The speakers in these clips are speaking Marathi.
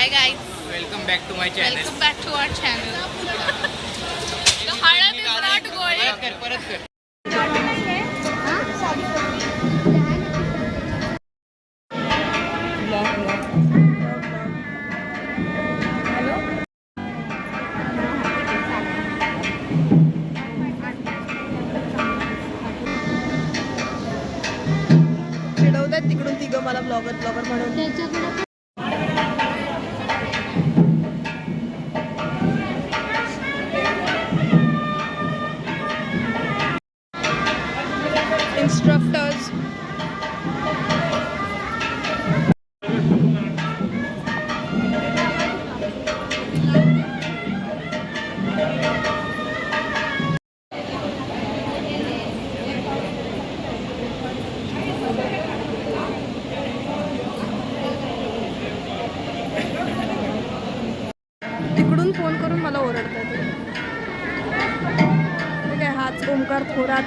High guys, welcome back to my channel. Welcome back to our channel. Halad is not going. परत कर. चिडवतात तिकडून तिघं मला ब्लॉगर म्हणून. इन्स्ट्रक्टर्स तिकडून फोन करून मला ओरडतात. ठीक आहे, हाच ओमकार थोरात.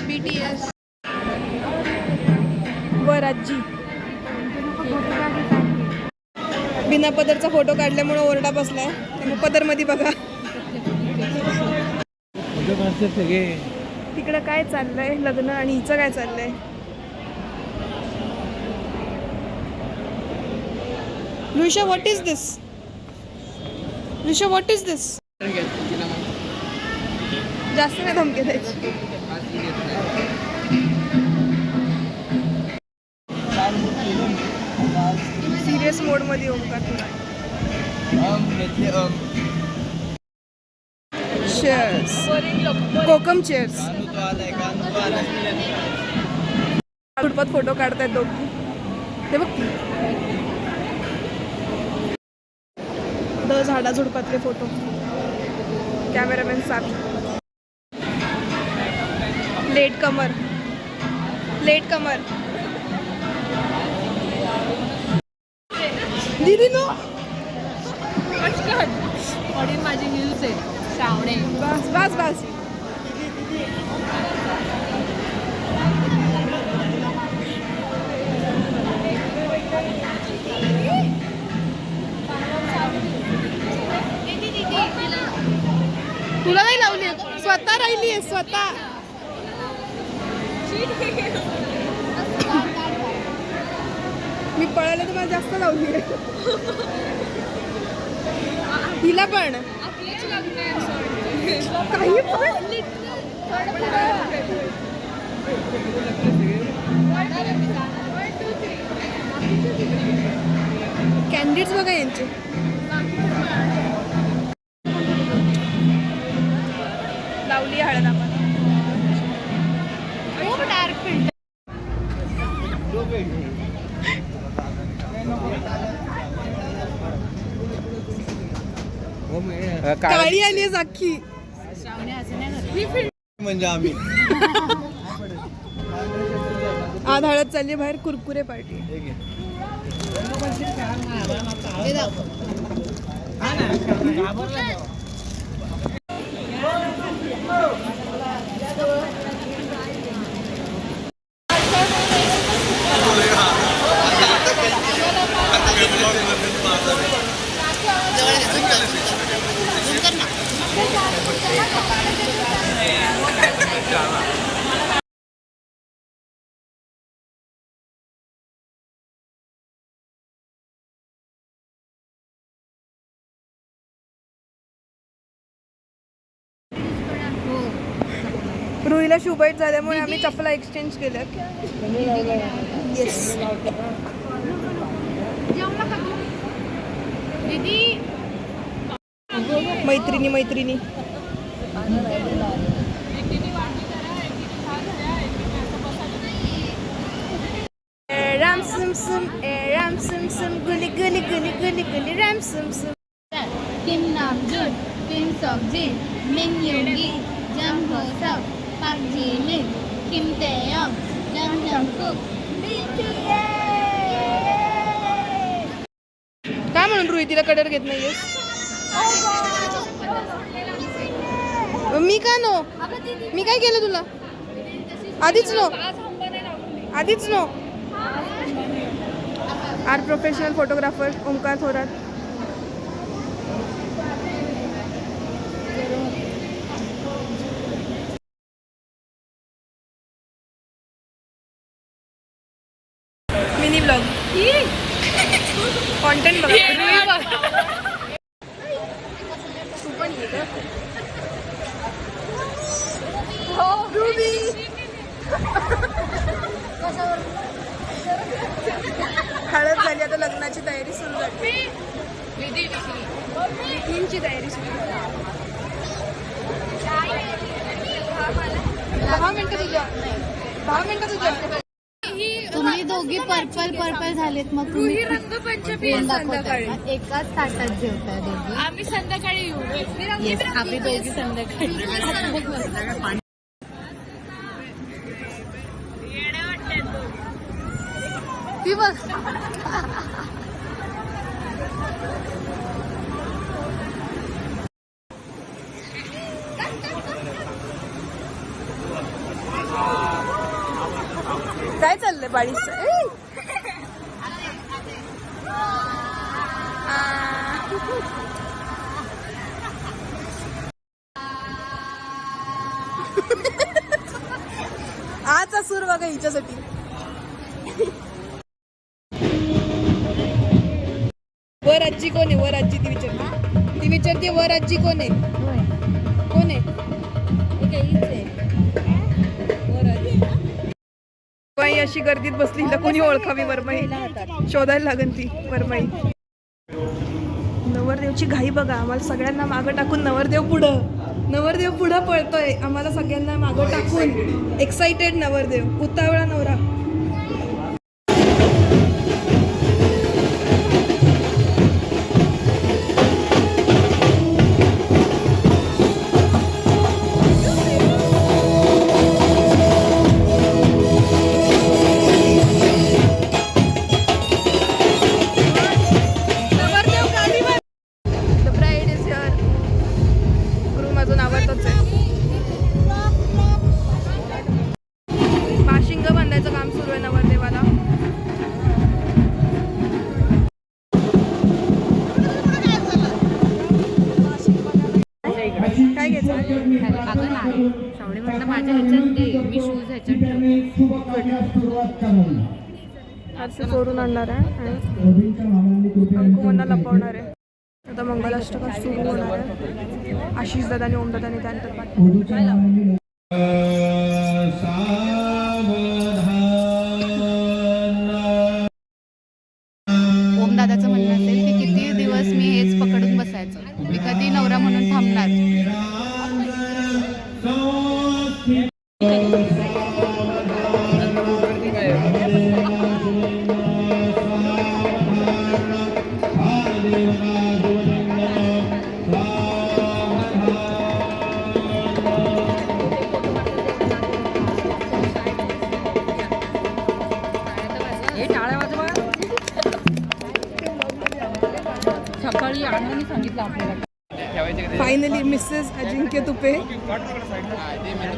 BTS व राज्जी बिना पदरचा फोटो काढल्यामुळे ओरडा बसलाय. मग पदर मध्ये बघा तिकडं काय चाललंय, लग्न आणि हिचं काय चाललंय. Lusha, what is this? Lusha, what is this? जास्त नाही धमकी द्यायची. सिरियस मोड मध्ये Omkar Thorat. Cheers, kokum cheers. Footpath photo काढतायत दोघी. ते बघ झाडा झुडपातले फोटो. कॅमेरामॅन साथ. Latecomer, latecomer. दीदी नो ऑडियन्स माझी न्यूज आहे. श्रावणे बस बस बस. तुला नाही लावली, स्वतः राहिली आहे स्वतः. मी पळायला तर मला जास्त लावली आहे. तिला पण काही पण कॅन्डिडेट्स बघा यांचे. लावली हळद आपण. खूप डार्क फिल्टर. काळी आली आहे अख्खी. म्हणजे आम्ही आज हळद चालली बाहेर. कुरकुरे पार्टी. रुईला शुबाईट झाल्यामुळे आम्ही चपला एक्सचेंज केल्या. येस. मैत्रिणी मैत्रिणी. Ram sum sum Ram sum sum गुली गुली गुली गुली गुली Ram sum sum. Kim Nam Jun, Kim Sok Jin, Min Yoon Gi, Jang Ho Seok, Park Ji Min, Kim Tae-yeon, Jang Jungkook, BTS. काय म्हणून रुई तिला कडर घेत नाहीयेस? मी का नो? मी काय केलं तुला? आधीच नो आधीच no are professional photographer Omkar Thorat. Mini blog content बघा. तू पण ये गं. रुबी हळद झाली आता लग्नाची तयारी सुरू झाली. विधींची तयारी सुरू झाली. 10 मिनिटं तुझ्या तुम्ही दोघी पर्पल झालेत मग तुम्ही रंगपंचमी कोण संध्याकाळी. दाखवताय? एकाच ताटात जेवताय दोघी. आम्ही संध्याकाळी येऊ. येस आम्ही दोघी संध्याकाळी. ती बघ काय चाललंय बाळीच. आजचा सूर बघा हिच्यासाठी. वर आजी कोण आहे? वर आजी ती विचारते वर आजी कोण आहे? कोण आहे? बाई अशी गर्दीत बसली हिला कोणी ओळखावी. वरमाई शोधायला लागन ती वरमाई. नवरदेवची घाई बघा. आम्हाला सगळ्यांना मागं टाकून नवरदेव पुढं पळतोय. आम्हाला सगळ्यांना मागं टाकून एक्साइटेड नवरदेव. उतावळा नवरा. काय घ्यायचं? श्रावणी म्हटलं माझ्या ह्याच्यात दे, मी शूज ह्याच्यात असं चोरून आणणार आहे आणि अंकुमनला लपवणार आहे. आता मंगलाष्टका सुरू होणार आहे. आशिष दादा आणि ओम दादाने त्यानंतर ओमदादाचं म्हणणं असेल की किती दिवस मी हेच पकडून बसायचं, मी कधी नवरा म्हणून थांबणार. सकाळी आणून सांगितलं आपल्याला. फायनली मिसेस अजिंक्य तुपे,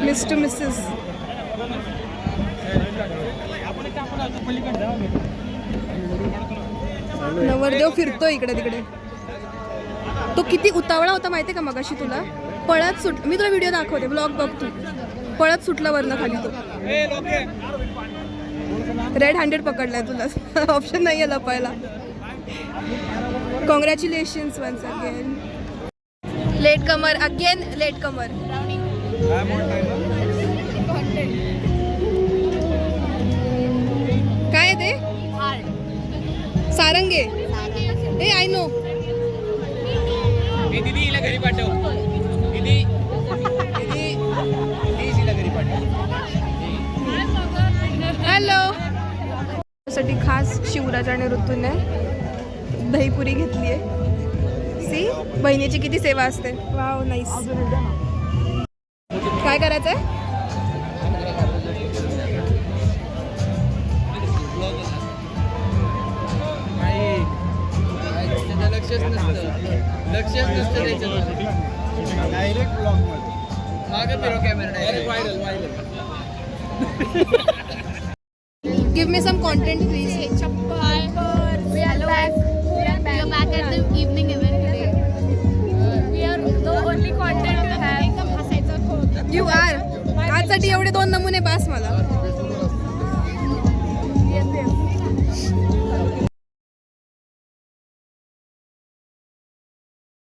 मिस्टर मिसेस. नवरदेव फिरतो इकडे तिकडे. तो किती उतावळा होता माहितीये का मगाशी तुला. पळत सुट. मी तुला व्हिडिओ दाखवते, ब्लॉग बघ तू. पळत सुटला वरनं खाली तो. रेड हँडेड पकडलाय तुला. ऑप्शन नाही आहे लपायला. Congratulations once again. Latecomer again. Latecomer. काय ते? सारंगे. ए आय नो. दीदी हिला घरी पाठव. दीदी हिला घरी पाठव. हॅलो. साठी खास शिवराज आणि ऋतूने दहीपुरी घेतली आहे. सी बहिणीची किती सेवा असते. Wow nice. काय करायचंय? लक्षच नसतं त्याच्यावर. डायरेक्ट ब्लॉग मध्ये मागे फिरव camera. Direct viral. Give me some content please. We are back. We are back at the evening event today. We are the only content to have. You are. आजसाठी एवढे 2 नमुने पास मला.